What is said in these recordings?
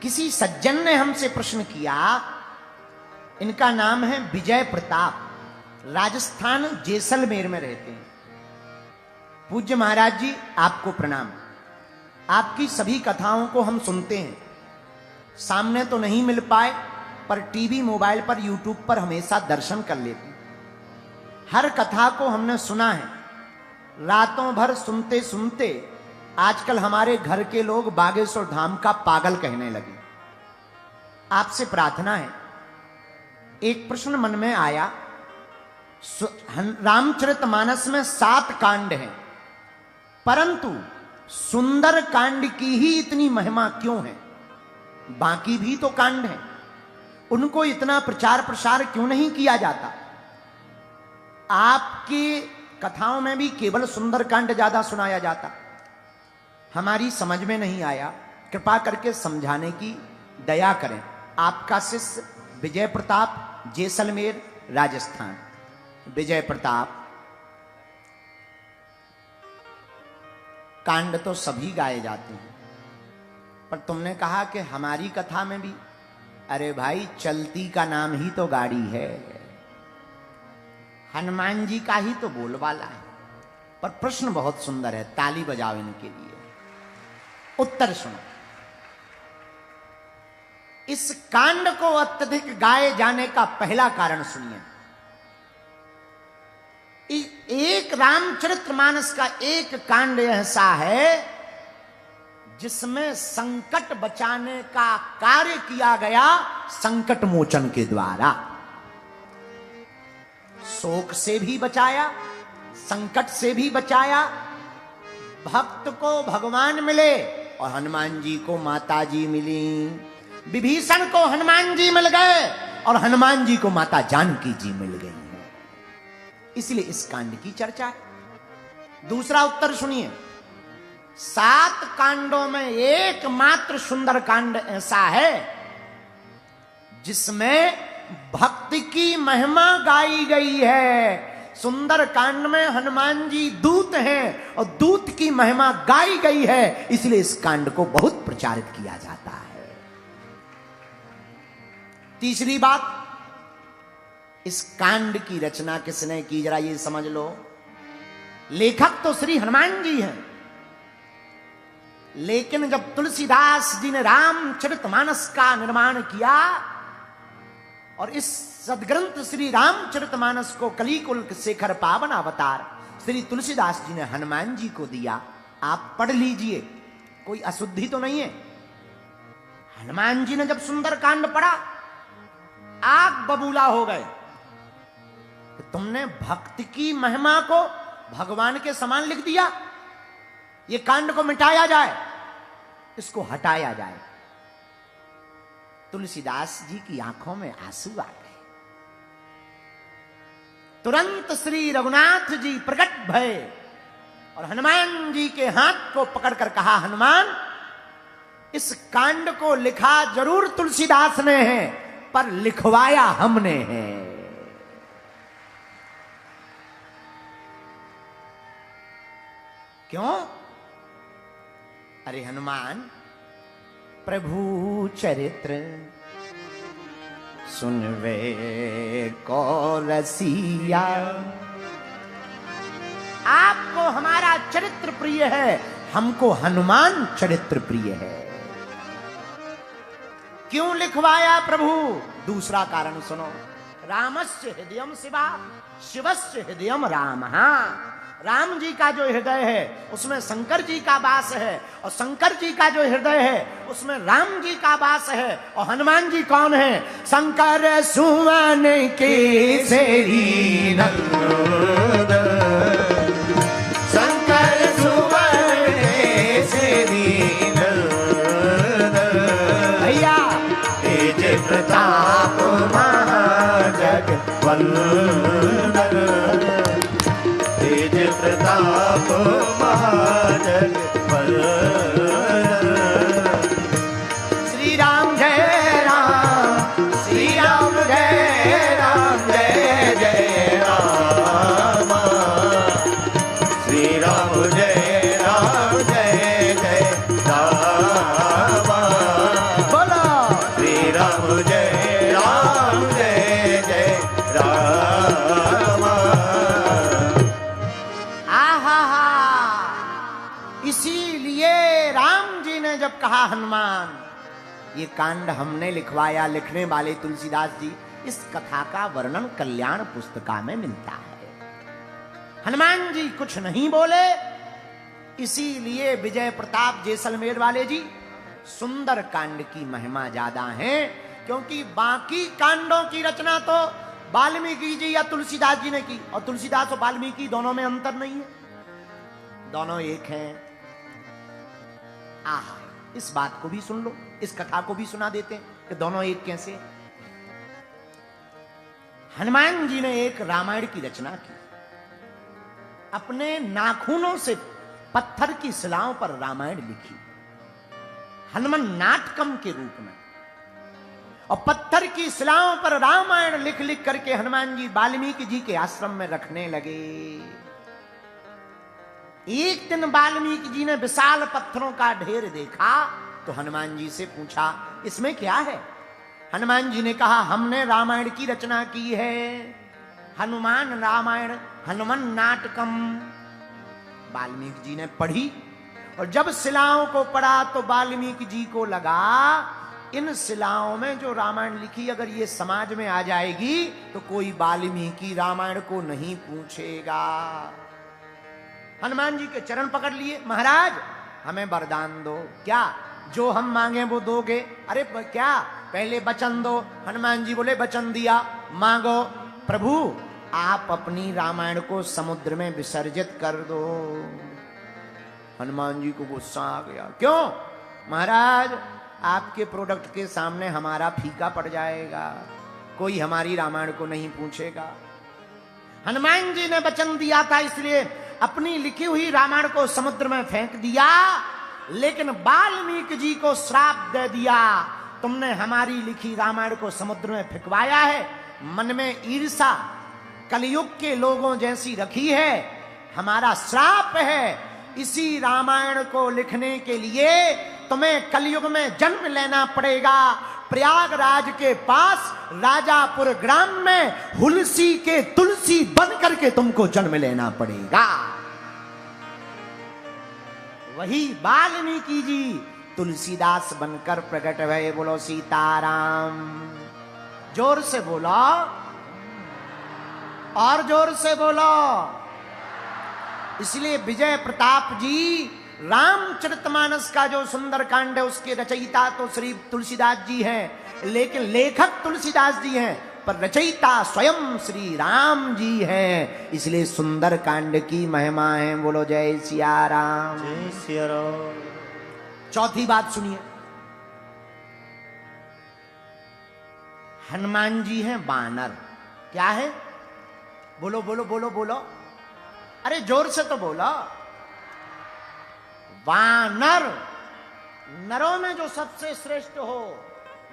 किसी सज्जन ने हमसे प्रश्न किया, इनका नाम है विजय प्रताप, राजस्थान जैसलमेर में रहते हैं। पूज्य महाराज जी, आपको प्रणाम। आपकी सभी कथाओं को हम सुनते हैं, सामने तो नहीं मिल पाए पर टीवी मोबाइल पर यूट्यूब पर हमेशा दर्शन कर लेते हैं। हर कथा को हमने सुना है, रातों भर सुनते सुनते आजकल हमारे घर के लोग बागेश्वर धाम का पागल कहने लगे। आपसे प्रार्थना है, एक प्रश्न मन में आया, रामचरितमानस में 7 कांड हैं, परंतु सुंदर कांड की ही इतनी महिमा क्यों है? बाकी भी तो कांड हैं, उनको इतना प्रचार प्रसार क्यों नहीं किया जाता? आपकी कथाओं में भी केवल सुंदर कांड ज्यादा सुनाया जाता, हमारी समझ में नहीं आया। कृपा करके समझाने की दया करें। आपका शिष्य विजय प्रताप, जैसलमेर, राजस्थान। विजय प्रताप, कांड तो सभी गाए जाते हैं, पर तुमने कहा कि हमारी कथा में भी। अरे भाई, चलती का नाम ही तो गाड़ी है, हनुमान जी का ही तो बोलबाला है। पर प्रश्न बहुत सुंदर है, ताली बजाओ इनके लिए। उत्तर सुनो। इस कांड को अत्यधिक गाए जाने का पहला कारण सुनिए। एक रामचरितमानस का एक कांड ऐसा है जिसमें संकट बचाने का कार्य किया गया संकट मोचन के द्वारा। शोक से भी बचाया, संकट से भी बचाया। भक्त को भगवान मिले और हनुमान जी को माता जी मिली। विभीषण को हनुमान जी मिल गए और हनुमान जी को माता जानकी जी मिल गई। इसलिए इस कांड की चर्चा है। दूसरा उत्तर सुनिए। 7 कांडों में एकमात्र सुंदर कांड ऐसा है जिसमें भक्ति की महिमा गाई गई है। सुंदर कांड में हनुमान जी दूत हैं और दूत की महिमा गाई गई है, इसलिए इस कांड को बहुत प्रचारित किया जाता है। तीसरी बात, इस कांड की रचना किसने की, जरा ये समझ लो। लेखक तो श्री हनुमान जी हैं, लेकिन जब तुलसीदास जी ने रामचरितमानस का निर्माण किया और इस सदग्रंथ श्री रामचरितमानस को कलिकुल शेखर पावन अवतार श्री तुलसीदास जी ने हनुमान जी को दिया। आप पढ़ लीजिए, कोई अशुद्धि तो नहीं है। हनुमान जी ने जब सुंदर कांड पढ़ा, आग बबूला हो गए। तो तुमने भक्ति की महिमा को भगवान के समान लिख दिया। ये कांड को मिटाया जाए, इसको हटाया जाए। तुलसीदास जी की आंखों में आंसू आ गए। तुरंत श्री रघुनाथ जी प्रकट भये और हनुमान जी के हाथ को पकड़कर कहा, हनुमान, इस कांड को लिखा जरूर तुलसीदास ने है, पर लिखवाया हमने है। क्यों? अरे हनुमान, प्रभु चरित्र सुनवे को रसिया। आपको हमारा चरित्र प्रिय है, हमको हनुमान चरित्र प्रिय है। क्यों लिखवाया प्रभु? दूसरा कारण सुनो। रामस्य हृदयम शिवा, शिवस्य हृदयम राम। राम जी का जो हृदय है उसमें शंकर जी का वास है, और शंकर जी का जो हृदय है उसमें राम जी का वास है। और हनुमान जी कौन है? शंकर सुमन के सेरी नंद, शंकर सुमन के सेरी नंद। भैया तेज प्रताप महाजग वंदन, प्रताप महाजग वंदन। श्री राम जय राम, श्री राम जय राम, जय जय राम। श्री राम जय राम, जय जय राम। बोलो ये कांड हमने लिखवाया, लिखने वाले तुलसीदास जी। इस कथा का वर्णन कल्याण पुस्तिका में मिलता है। हनुमान जी कुछ नहीं बोले, इसीलिए विजय प्रताप जैसलमेर वाले जी सुंदर कांड की महिमा ज्यादा है, क्योंकि बाकी कांडों की रचना तो वाल्मीकि जी या तुलसीदास जी ने की, और तुलसीदास और वाल्मीकि दोनों में अंतर नहीं है, दोनों एक हैं। आह, इस बात को भी सुन लो, इस कथा को भी सुना देते हैं कि दोनों एक कैसे। हनुमान जी ने एक रामायण की रचना की, अपने नाखूनों से पत्थर की शिलाओं पर रामायण लिखी, हनुमान नाटकम के रूप में। और पत्थर की शिलाओं पर रामायण लिख लिख करके हनुमान जी वाल्मीकि जी के आश्रम में रखने लगे। एक दिन वाल्मीकि जी ने विशाल पत्थरों का ढेर देखा, तो हनुमान जी से पूछा, इसमें क्या है? हनुमान जी ने कहा, हमने रामायण की रचना की है, हनुमान रामायण, हनुमान नाटकम। वाल्मीकि जी ने पढ़ी, और जब शिलाओं को पढ़ा तो वाल्मीकि जी को लगा, इन शिलाओं में जो रामायण लिखी अगर ये समाज में आ जाएगी तो कोई वाल्मीकि रामायण को नहीं पूछेगा। हनुमान जी के चरण पकड़ लिए, महाराज हमें वरदान दो। क्या? जो हम मांगे वो दोगे? अरे क्या, पहले वचन दो। हनुमान जी बोले, वचन दिया, मांगो। प्रभु आप अपनी रामायण को समुद्र में विसर्जित कर दो। हनुमान जी को गुस्सा आ गया, क्यों? महाराज आपके प्रोडक्ट के सामने हमारा फीका पड़ जाएगा, कोई हमारी रामायण को नहीं पूछेगा। हनुमान जी ने वचन दिया था, इसलिए अपनी लिखी हुई रामायण को समुद्र में फेंक दिया, लेकिन वाल्मीकि जी को श्राप दे दिया, तुमने हमारी लिखी रामायण को समुद्र में फेंकवाया है। मन में ईर्षा कलयुग के लोगों जैसी रखी है, हमारा श्राप है। इसी रामायण को लिखने के लिए तुम्हें कलयुग में जन्म लेना पड़ेगा। प्रयागराज के पास राजापुर ग्राम में हुलसी के तुलसी बन करके तुमको जन्म लेना पड़ेगा। वही वाल्मीकि जी तुलसीदास बनकर प्रकट भये। बोलो सीताराम। जोर से बोलो, और जोर से बोलो। इसलिए विजय प्रताप जी रामचरितमानस का जो सुंदर कांड है उसके रचयिता तो श्री तुलसीदास जी हैं, लेकिन लेखक तुलसीदास जी हैं, पर रचयिता स्वयं श्री राम जी हैं। इसलिए सुंदर कांड की महिमा है। बोलो जय सिया राम। जय सिया राम। चौथी बात सुनिए, हनुमान जी हैं वानर। क्या है? बोलो बोलो बोलो बोलो, अरे जोर से तो बोलो। वानर, नरों में जो सबसे श्रेष्ठ हो,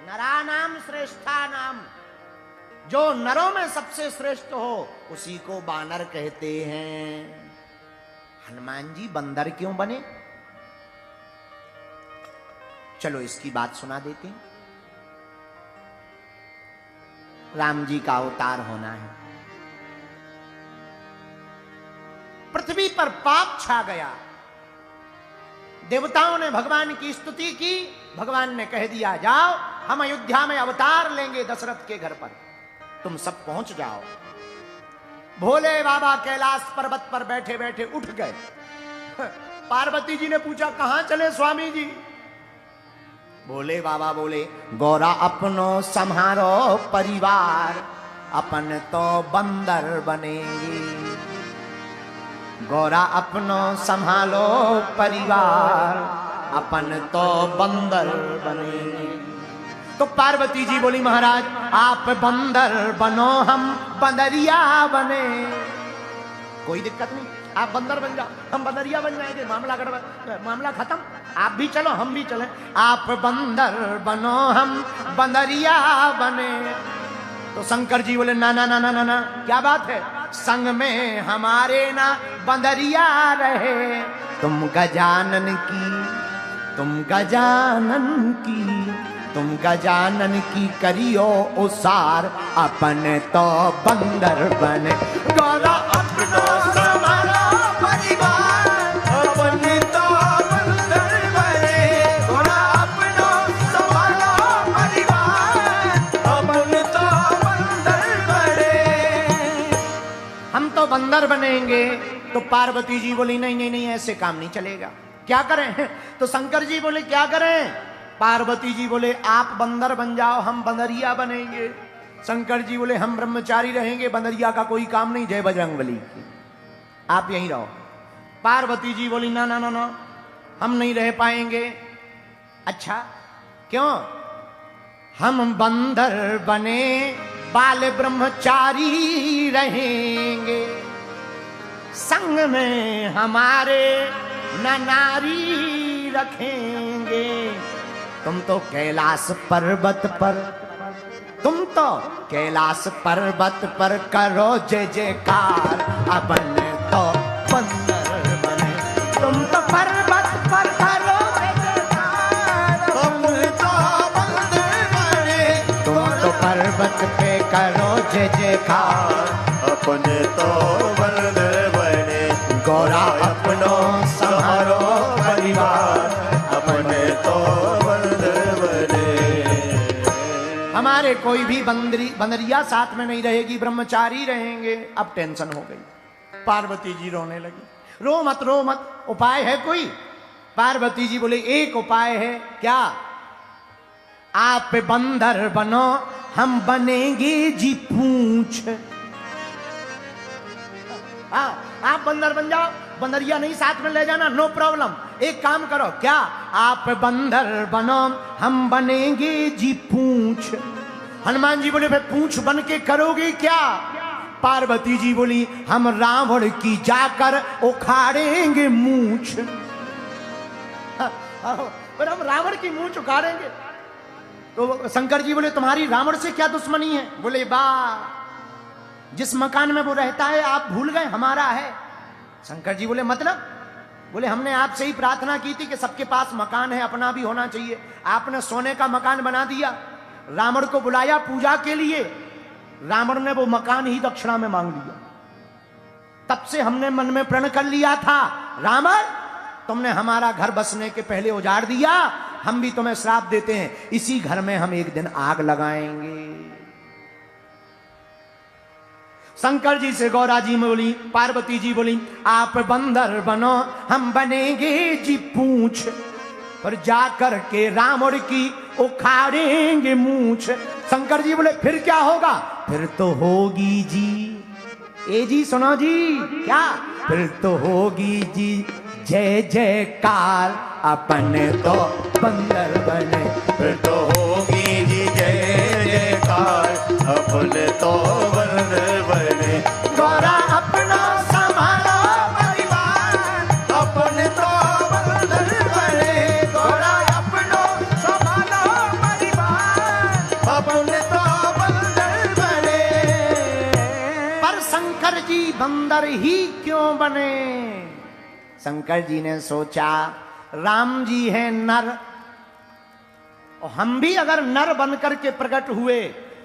नरा नाम श्रेष्ठा नाम, जो नरों में सबसे श्रेष्ठ हो उसी को वानर कहते हैं। हनुमान जी बंदर क्यों बने? चलो इसकी बात सुना देते हैं। राम जी का अवतार होना है, पृथ्वी पर पाप छा गया, देवताओं ने भगवान की स्तुति की, भगवान ने कह दिया जाओ हम अयोध्या में अवतार लेंगे दशरथ के घर पर, तुम सब पहुंच जाओ। भोले बाबा कैलाश पर्वत पर बैठे बैठे उठ गए। पार्वती जी ने पूछा कहां चले स्वामी जी? भोले बाबा बोले, गौरा अपनो संहारो परिवार, अपन तो बंदर बनेंगे। गौरा अपनो संभालो परिवार, अपन तो बंदर बनेंगे। तो पार्वती जी बोली, महाराज आप बंदर बनो, हम बंदरिया बने। कोई दिक्कत नहीं, आप बंदर बन जाओ, हम बंदरिया बन जाएंगे, मामला गड़बड़, मामला खत्म। आप भी चलो हम भी चले। आप बंदर बनो, हम बंदरिया बने। तो शंकर जी बोले, ना ना ना ना ना ना, क्या बात है? संग में हमारे ना बंदरिया रहे। तुम गजानन की, तुम गजानन की, तुम गजानन की करियो उसार, अपन तो बंदर बने। गौरा अपनो संभालो परिवार, अपन तो बंदर बने। गौरा अपनो संभालो बंदर बनेंगे। तो पार्वती जी बोली नहीं नहीं नहीं, ऐसे काम नहीं चलेगा, क्या करें? तो शंकर जी बोले क्या करें? पार्वती जी बोले आप बंदर बन जाओ, हम बंदरिया बनेंगे। शंकर जी बोले हम ब्रह्मचारी रहेंगे, बंदरिया का कोई काम नहीं, जय बजरंगबली की, आप यहीं रहो। पार्वती जी बोली ना ना ना ना, हम नहीं रह पाएंगे। अच्छा क्यों? हम बंदर बने बाल ब्रह्मचारी रहेंगे, संग में हमारे न नारी रखेंगे। तुम तो कैलाश पर्वत पर, तुम तो कैलाश पर्वत पर करो जय जयकार, अपन तो बंदर बने। तुम तो पर्वत पर करो जय जयकार, तुम तो बंदर बने। तुम तो पर्वत पे करो जय जयकार, अपने तो बंदर बने। गौरा अपनो संहारो परिवार, अपने तो बंदर बने। हमारे कोई भी बंदरिया साथ में नहीं रहेगी, ब्रह्मचारी रहेंगे। अब टेंशन हो गई, पार्वती जी रोने लगी। रो मत रो मत, उपाय है कोई? पार्वती जी बोले एक उपाय है। क्या? आप बंदर बनो, हम बनेंगे जी पूंछ। आप बंदर बन जाओ, बंदरिया नहीं साथ में ले जाना, नो प्रॉब्लम। एक काम करो, क्या? आप बंदर बनो, हम बनेंगे जी पूंछ। हनुमान जी बोले पूंछ बन के करोगे क्या? पार्वती जी बोली हम रावण की जाकर उखाड़ेंगे मूंछ। पर हम रावण की मूंछ उखाड़ेंगे। तो शंकर जी बोले तुम्हारी रावण से क्या दुश्मनी है? बोले बा, जिस मकान में वो रहता है आप भूल गए, हमारा है। शंकर जी बोले मतलब? बोले हमने आपसे ही प्रार्थना की थी कि सबके पास मकान है, अपना भी होना चाहिए। आपने सोने का मकान बना दिया, रावण को बुलाया पूजा के लिए, रावण ने वो मकान ही दक्षिणा में मांग लिया। तब से हमने मन में प्रण कर लिया था, रावण तुमने हमारा घर बसने के पहले उजाड़ दिया, हम भी तुम्हें श्राप देते हैं, इसी घर में हम एक दिन आग लगाएंगे। शंकर जी से गौरा जी में बोली, पार्वती जी बोली आप बंदर बनो, हम बनेंगे जी पूंछ, पर जाकर के रावण की उखाड़ेंगे मूंछ। शंकर जी बोले फिर क्या होगा? फिर तो होगी जी, ए जी सुनो जी, क्या? फिर तो होगी जी जय जयकार, अपन तो बंदर बने। फिर तो होगी जी जय जयकार, अपने तो बंदर बने। गौरा अपना संभालो परिवार, अपने तो बंदर बने। गौरा अपनो संभालो परिवार, अपने तो बंदर बने। पर शंकर जी बंदर ही क्यों बने? शंकर जी ने सोचा राम जी है नर, और हम भी अगर नर बनकर के प्रकट हुए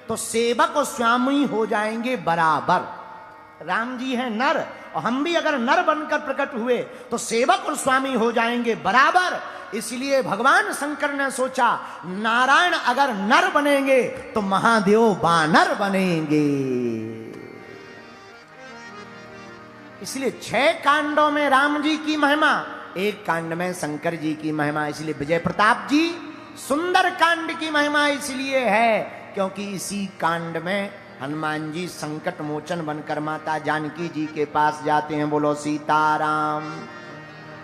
तो सेवक और स्वामी हो जाएंगे बराबर। राम जी है नर, और हम भी अगर नर बनकर प्रकट हुए तो सेवक और स्वामी हो जाएंगे बराबर। इसलिए भगवान शंकर ने सोचा नारायण अगर नर बनेंगे तो महादेव बानर बनेंगे। इसलिए 6 कांडों में राम जी की महिमा, 1 कांड में शंकर जी की महिमा। इसलिए विजय प्रताप जी सुंदर कांड की महिमा इसलिए है क्योंकि इसी कांड में हनुमान जी संकट मोचन बनकर माता जानकी जी के पास जाते हैं। बोलो सीताराम।